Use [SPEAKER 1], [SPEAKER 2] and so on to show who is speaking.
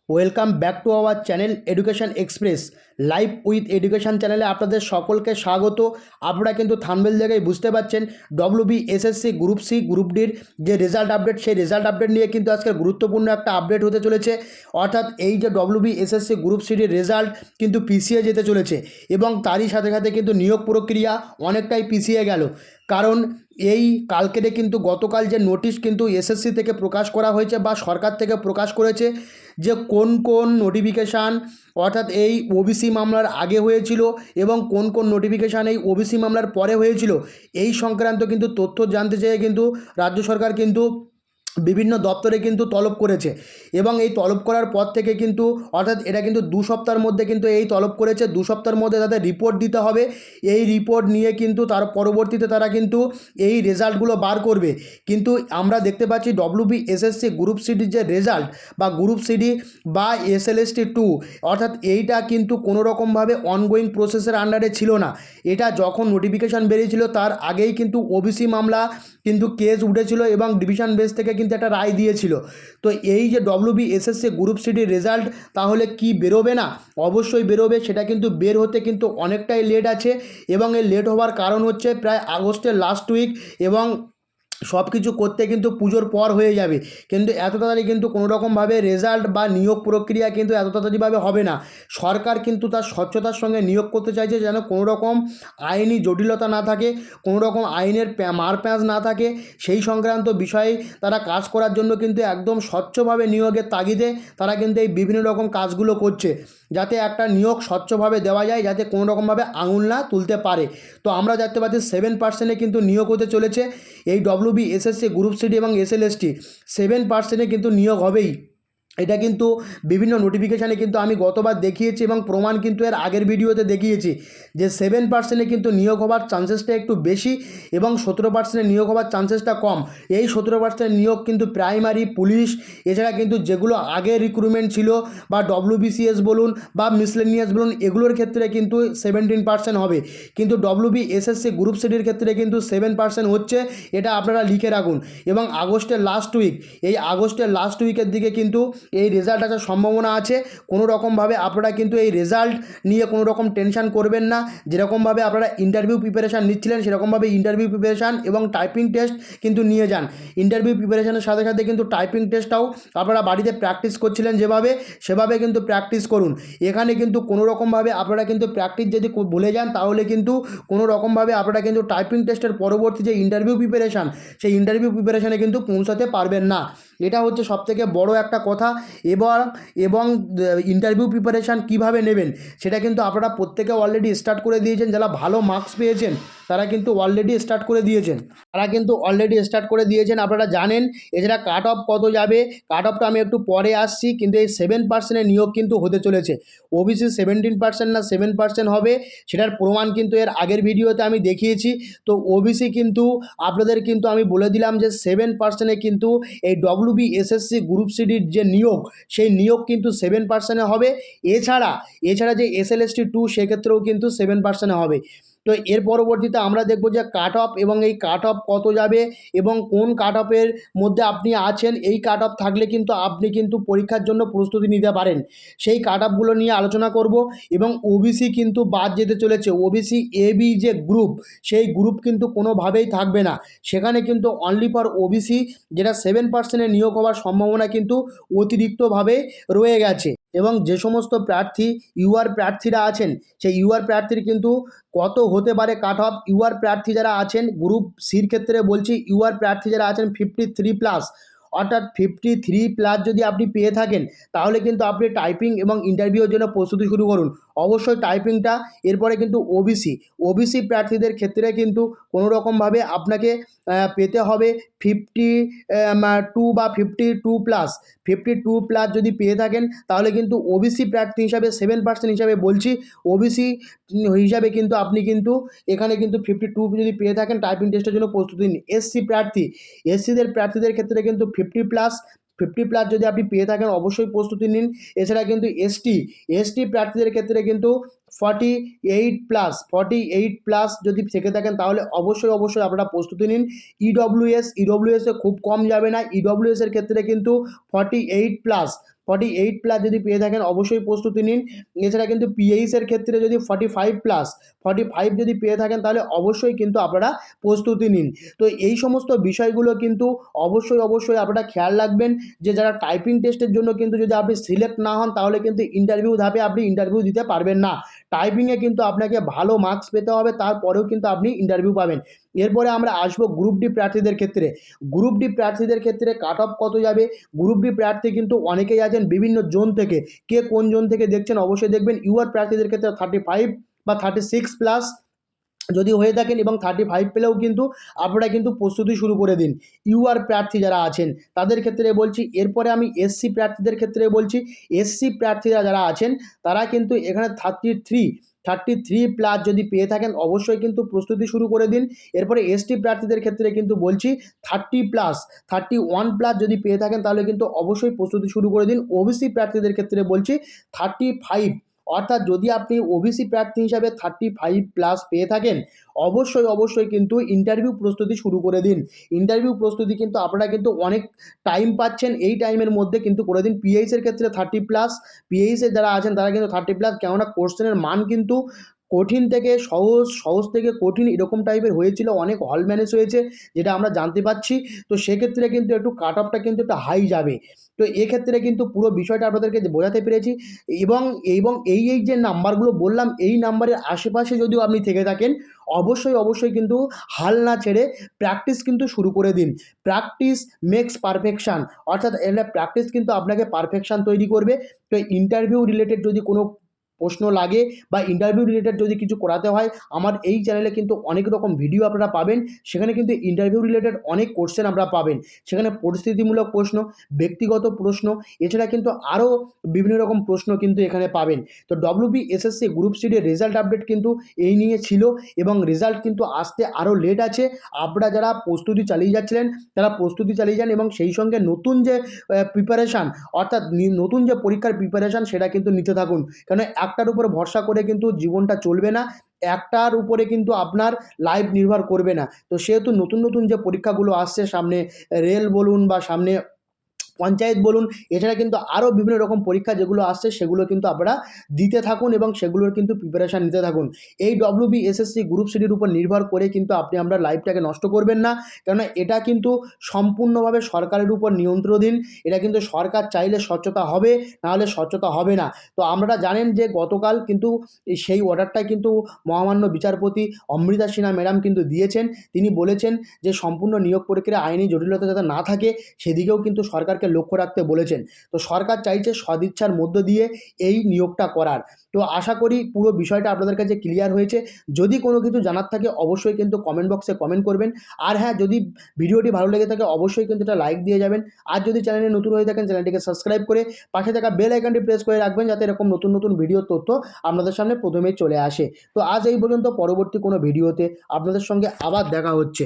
[SPEAKER 1] Welcome back to our channel education express live with education চ্যানেলে আপনাদের সকলকে স্বাগত। আপনারা কিন্তু থাম্বনেল জায়গায় বুঝতে পারছেন WBSSC গ্রুপ সি গ্রুপ ডির যে রেজাল্ট আপডেট, সেই রেজাল্ট আপডেট নিয়ে কিন্তু আজকে গুরুত্বপূর্ণ একটা আপডেট হতে চলেছে। অর্থাৎ এই যে WBSSC গ্রুপ সির রেজাল্ট কিন্তু পিছিয়ে যেতে চলেছে এবং তারই সাথে সাথে কিন্তু নিয়োগ প্রক্রিয়া অনেকটাই পিছিয়ে গেল। কারণ এই কালকেরে কিন্তু গতকাল যে নোটিশ কিন্তু এসএসসি থেকে প্রকাশ করা হয়েছে বা সরকার থেকে প্রকাশ করেছে যে কোন কোন নোটিফিকেশান অর্থাৎ এই ওবিসি মামলার আগে হয়েছিল এবং কোন কোন নোটিফিকেশান এই ওবিসি মামলার পরে হয়েছিল, এই সংক্রান্ত কিন্তু তথ্য জানতে চেয়ে কিন্তু রাজ্য সরকার কিন্তু বিভিন্ন দপ্তরে কিন্তু তলব করেছে এবং এই তলব করার পর থেকে কিন্তু অর্থাৎ এটা কিন্তু 2 সপ্তাহের মধ্যে কিন্তু এই তলব করেছে। 2 সপ্তাহের মধ্যে তাদের রিপোর্ট দিতে হবে। এই রিপোর্ট নিয়ে কিন্তু তার পরবর্তীতে তারা কিন্তু এই রেজাল্টগুলো বার করবে। কিন্তু আমরা দেখতে পাচ্ছি WBSSC গ্রুপ সিডির যে রেজাল্ট বা গ্রুপ সিডি বা SLST 2 অর্থাৎ এইটা কিন্তু কোনো রকমভাবে অনগোয়িং প্রসেসের আন্ডারে ছিল না। এটা যখন নোটিফিকেশান বেরিয়েছিল তার আগেই কিন্তু ওবিসি মামলা কিন্তু কেস উঠেছিল এবং ডিভিশন বেঞ্চ থেকে কিন্তু একটা রায় দিয়েছিল। তো এই যে WBSSC গ্রুপ সিডির রেজাল্ট তাহলে কি বেরোবে না? অবশ্যই বেরোবে। সেটা কিন্তু বের হতে কিন্তু অনেকটাই লেট আছে এবং এই লেট হওয়ার কারণ হচ্ছে প্রায় আগস্টের লাস্ট উইক এবং সব কিছু করতে কিন্তু পুজোর পর হয়ে যাবে। কিন্তু এত তাড়াতাড়ি কিন্তু কোনো রকমভাবে রেজাল্ট বা নিয়োগ প্রক্রিয়া কিন্তু এত তাড়াতাড়িভাবে হবে না। সরকার কিন্তু তার স্বচ্ছতার সঙ্গে নিয়োগ করতে চাইছে, যেন কোনো রকম আইনি জটিলতা না থাকে, কোনো রকম আইনের মারপ্যাঁচ না থাকে। সেই সংক্রান্ত বিষয়ে তারা কাজ করার জন্য কিন্তু একদম স্বচ্ছভাবে নিয়োগের তাগিদে তারা কিন্তু এই বিভিন্ন রকম কাজগুলো করছে, যাতে একটা নিয়োগ স্বচ্ছভাবে দেওয়া যায়, যাতে কোনো রকমভাবে আঙুল না তুলতে পারে। তো আমরা দেখতে পাচ্ছি 7% কিন্তু নিয়োগ হতে চলেছে। এই WBSSC গ্রুপ সিডি এবং SLST 7% কিন্তু নিয়োগ হবেই। এটা কিন্তু বিভিন্ন নোটিফিকেশানে কিন্তু আমি গতবার দেখিয়েছি এবং প্রমাণ কিন্তু এর আগের ভিডিওতে দেখিয়েছি যে 7% কিন্তু নিয়োগ হওয়ার চান্সেসটা একটু বেশি এবং 17% নিয়োগ হওয়ার চান্সেসটা কম। এই 17% নিয়োগ কিন্তু প্রাইমারি, পুলিশ, এছাড়া কিন্তু যেগুলো আগে রিক্রুটমেন্ট ছিল বা WBCS বলুন বা মিসলেনিয়াস বলুন, এগুলোর ক্ষেত্রে কিন্তু 17% হবে। কিন্তু WBSSC গ্রুপ সিডির ক্ষেত্রে কিন্তু 7% হচ্ছে। এটা আপনারা লিখে রাখুন। এবং আগস্টের লাস্ট উইক, এই আগস্টের লাস্ট উইকের দিকে কিন্তু এই রেজাল্ট আসার সম্ভাবনা আছে। কোনো রকমভাবে আপনারা কিন্তু এই রেজাল্ট নিয়ে কোনো রকম টেনশন করবেন না। যেরকমভাবে আপনারা ইন্টারভিউ প্রিপারেশান নিচ্ছিলেন সেরকমভাবে ইন্টারভিউ প্রিপারেশান এবং টাইপিং টেস্ট কিন্তু নিয়ে যান। ইন্টারভিউ প্রিপারেশানের সাথে সাথে কিন্তু টাইপিং টেস্টটাও আপনারা বাড়িতে প্র্যাকটিস করছিলেন সেভাবে কিন্তু প্র্যাকটিস করুন। এখানে কিন্তু কোনো রকমভাবে আপনারা কিন্তু প্র্যাকটিস যদি ভুলে যান তাহলে কিন্তু কোনো রকমভাবে আপনারা কিন্তু টাইপিং টেস্টের পরবর্তী যে ইন্টারভিউ প্রিপারেশান, সেই ইন্টারভিউ প্রিপারেশানে কিন্তু পৌঁছাতে পারবেন না। এটা হচ্ছে সবথেকে বড় একটা কথা। এবং ইন্টারভিউ প্রিপারেশান কীভাবে নেবেন সেটা কিন্তু আপনারা প্রত্যেকে অলরেডি স্টার্ট করে দিয়েছেন। যারা ভালো মার্কস পেয়েছেন তারা কিন্তু অলরেডি স্টার্ট করে দিয়েছেন। আপনারা জানেন। এছাড়া কাট অফ কত যাবে, কাট অফটা আমি একটু পরে আসছি। কিন্তু এই 7% নিয়োগ কিন্তু হতে চলেছে। ওবিসি 17% না 7% হবে সেটার প্রমাণ কিন্তু এর আগের ভিডিওতে আমি দেখিয়েছি। তো ওবিসি কিন্তু আপনাদের কিন্তু আমি বলে দিলাম যে 7% কিন্তু এই WBSSC গ্রুপ সিডির যে নিয়োগ, সেই নিয়োগ কিন্তু 7% হবে। এছাড়া যে SLST 2 সেক্ষেত্রেও কিন্তু 7% হবে। তো এর পরবর্তীতে আমরা দেখব যে কাট অফ এবং এই কাট অফ কত যাবে এবং কোন কাট অফের মধ্যে আপনি আছেন। এই কাট অফ থাকলে কিন্তু আপনি কিন্তু পরীক্ষার জন্য প্রস্তুতি নিতে পারেন। সেই কাট অফগুলো নিয়ে আলোচনা করব। এবং ওবিসি কিন্তু বাদ যেতে চলেছে। ওবিসি AB যে গ্রুপ, সেই গ্রুপ কিন্তু কোনোভাবেই থাকবে না। সেখানে কিন্তু অনলি ফর ওবিসি, যেটা 7% নিয়োগ হওয়ার সম্ভাবনা কিন্তু অতিরিক্তভাবে রয়ে গেছে। এবং যে সমস্ত প্রার্থী প্রার্থীরা আছেন, সেই প্রার্থীর কিন্তু কত হতে পারে কাট অফ। প্রার্থী যারা আছেন গ্রুপ সির ক্ষেত্রে বলছি, প্রার্থী যারা আছেন 53+, অর্থাৎ 53+ যদি আপনি পেয়ে থাকেন তাহলে কিন্তু আপনি টাইপিং এবং ইন্টারভিউর জন্য প্রস্তুতি শুরু করুন। অবশ্যই টাইপিংটা। এরপরে কিন্তু ওবিসি প্রার্থীদের ক্ষেত্রে কিন্তু কোনো রকমভাবে আপনাকে পেতে হবে 52 বা 52+। 52+ যদি পেয়ে থাকেন তাহলে কিন্তু ওবিসি প্রার্থী হিসাবে 7% হিসাবে বলছি, ওবিসি হিসাবে কিন্তু আপনি কিন্তু এখানে কিন্তু 52 যদি পেয়ে থাকেন টাইপিং টেস্টের জন্য প্রস্তুতি নিন। প্রার্থীদের ক্ষেত্রে কিন্তু 50+ যদি আপনি পেয়ে থাকেন অবশ্যই প্রস্তুতি নিন। এছাড়া কিন্তু এসটি প্রার্থীদের ক্ষেত্রে কিন্তু 48+ যদি থেকে থাকেন তাহলে অবশ্যই আপনারা প্রস্তুতি নিন। ইডব্লিউএসে খুব কম যাবে না। ইডব্লিউএসের ক্ষেত্রে কিন্তু 48+ যদি পেয়ে থাকেন অবশ্যই প্রস্তুতি নিন। এছাড়া কিন্তু পিএইচের ক্ষেত্রে যদি 45 যদি পেয়ে থাকেন তাহলে অবশ্যই কিন্তু আপনারা প্রস্তুতি নিন। তো এই সমস্ত বিষয়গুলো কিন্তু অবশ্যই আপনারা খেয়াল রাখবেন যে যারা টাইপিং টেস্টের জন্য কিন্তু যদি আপনি সিলেক্ট না হন তাহলে কিন্তু ইন্টারভিউ ধাপে আপনি ইন্টারভিউ দিতে পারবেন না। টাইপিংয়ে কিন্তু আপনাকে ভালো মার্কস পেতে হবে, তারপরেও কিন্তু আপনি ইন্টারভিউ পাবেন। এরপরে আমরা আসবো গ্রুপ ডি প্রার্থীদের ক্ষেত্রে। গ্রুপ ডি প্রার্থীদের ক্ষেত্রে কাট অফ কত যাবে? গ্রুপ ডি প্রার্থী কিন্তু অনেকেই আছেন বিভিন্ন জোন থেকে। কে কোন জোন থেকে দেখছেন অবশ্যই দেখবেন। ইউআর প্রার্থীদের ক্ষেত্রে 35 বা 36+ যদি হয়ে থাকেন এবং 35 পেলেও কিন্তু আপনারা কিন্তু প্রস্তুতি শুরু করে দিন। ইউআর প্রার্থী যারা আছেন তাদের ক্ষেত্রে বলছি। এরপরে আমি এসসি প্রার্থীদের ক্ষেত্রে বলছি। এসসি প্রার্থীরা যারা আছেন তারা কিন্তু এখানে 33+ যদি পেয়ে থাকেন অবশ্যই কিন্তু প্রস্তুতি শুরু করে দিন। এরপরে এসটি প্রার্থীদের ক্ষেত্রে কিন্তু বলছি 31+ যদি পেয়ে থাকেন তাহলে কিন্তু অবশ্যই প্রস্তুতি শুরু করে দিন। ওবিসি প্রার্থীদের ক্ষেত্রে বলছি 35, অর্থাৎ যদি আপনি ওবিসি প্রার্থী হিসাবে 35+ পেয়ে থাকেন অবশ্যই কিন্তু ইন্টারভিউ প্রস্তুতি শুরু করে দিন। ইন্টারভিউ প্রস্তুতি কিন্তু আপনারা কিন্তু অনেক টাইম পাচ্ছেন, এই টাইমের মধ্যে কিন্তু করে দিন। পিএইচের ক্ষেত্রে 30+, পিএইচে যারা আছেন তারা কিন্তু 30+, কেননা কোশ্চেনের মান কিন্তু কঠিন থেকে সহজ, সহজ থেকে কঠিন এরকম টাইপের হয়েছিল, অনেক হল ম্যানেজ হয়েছে যেটা আমরা জানতে পাচ্ছি। তো সেক্ষেত্রে কিন্তু একটু কাট অফটা কিন্তু একটু হাই যাবে। তো এক্ষেত্রে কিন্তু পুরো বিষয়টা আপনাদেরকে বোঝাতে পেরেছি। এবং এই যে নাম্বারগুলো বললাম এই নাম্বারের আশেপাশে যদিও আপনি থেকে থাকেন অবশ্যই কিন্তু হাল না ছেড়ে প্র্যাকটিস কিন্তু শুরু করে দিন। প্র্যাকটিস মেক্স পারফেকশান, অর্থাৎ এটা প্র্যাকটিস কিন্তু আপনাকে পারফেকশান তৈরি করবে। তো ইন্টারভিউ রিলেটেড যদি কোনো প্রশ্ন লাগে বা ইন্টারভিউ রিলেটেড যদি কিছু করাতে হয় আমার এই চ্যানেলে কিন্তু অনেক রকম ভিডিও আপনারা পাবেন। সেখানে কিন্তু ইন্টারভিউ রিলেটেড অনেক কোশ্চেন আপনারা পাবেন। সেখানে পরিস্থিতিমূলক প্রশ্ন, ব্যক্তিগত প্রশ্ন, এছাড়া কিন্তু আরও বিভিন্ন রকম প্রশ্ন কিন্তু এখানে পাবেন। তো ডব্লিউবিএসএসসি গ্রুপ সিডির রেজাল্ট আপডেট কিন্তু এই নিয়ে ছিল এবং রেজাল্ট কিন্তু আসতে আরও লেট আছে। আপনারা যারা প্রস্তুতি চালিয়ে যাচ্ছিলেন তারা প্রস্তুতি চালিয়ে যান এবং সেই সঙ্গে নতুন যে প্রিপারেশান, অর্থাৎ নতুন যে পরীক্ষার প্রিপারেশান সেটা কিন্তু নিতে থাকুন। কেন একটার উপরে ভরসা করে কিন্তু জীবনটা চলবে না, একটার উপরে কিন্তু আপনার লাইফ নির্ভর করবে না। তো সেহেতু নতুন যে পরীক্ষাগুলো আসছে সামনে, রেল বলুন বা সামনে পঞ্চায়েত বলুন, এছাড়া কিন্তু আরও বিভিন্ন রকম পরীক্ষা যেগুলো আসছে সেগুলো কিন্তু আপনারা দিতে থাকুন এবং সেগুলোর কিন্তু প্রিপারেশান নিতে থাকুন। এই ডব্লিউবিএসএসসি গ্রুপ সিডির উপর নির্ভর করে কিন্তু আপনি আপনার লাইফটাকে নষ্ট করবেন না, কেননা এটা কিন্তু সম্পূর্ণভাবে সরকারের উপর নিয়ন্ত্রণাধীন। এটা কিন্তু সরকার চাইলে স্বচ্ছতা হবে, নাহলে স্বচ্ছতা হবে না। তো আপনারা জানেন যে গতকাল কিন্তু সেই অর্ডারটা কিন্তু মহামান্য বিচারপতি অমৃতা সিনহা ম্যাডাম কিন্তু দিয়েছেন। তিনি বলেছেন যে সম্পূর্ণ নিয়োগ প্রক্রিয়া আইনি জটিলতা যাতে না থাকে সেদিকেও কিন্তু সরকারকে লক্ষ্য রাখতে বলেছেন। তো সরকার চাইছে সদিচ্ছার মধ্য দিয়ে এই নিয়োগটা করার। তো আশা করি পুরো বিষয়টা আপনাদের কাছে ক্লিয়ার হয়েছে। যদি কোনো কিছু জানার থাকে অবশ্যই কিন্তু কমেন্ট বক্সে কমেন্ট করবেন। আর হ্যাঁ, যদি ভিডিওটি ভালো লেগে থাকে অবশ্যই কিন্তু এটা লাইক দিয়ে যাবেন। আর যদি চ্যানেলে নতুন হয়ে থাকেন চ্যানেলটিকে সাবস্ক্রাইব করে পাশে থাকা বেল আইকনটি প্রেস করে রাখবেন যাতে এরকম নতুন ভিডিওর তথ্য আপনাদের সামনে প্রথমেই চলে আসে। তো আজ এই পর্যন্ত, পরবর্তী কোনো ভিডিওতে আপনাদের সঙ্গে আবার দেখা হচ্ছে।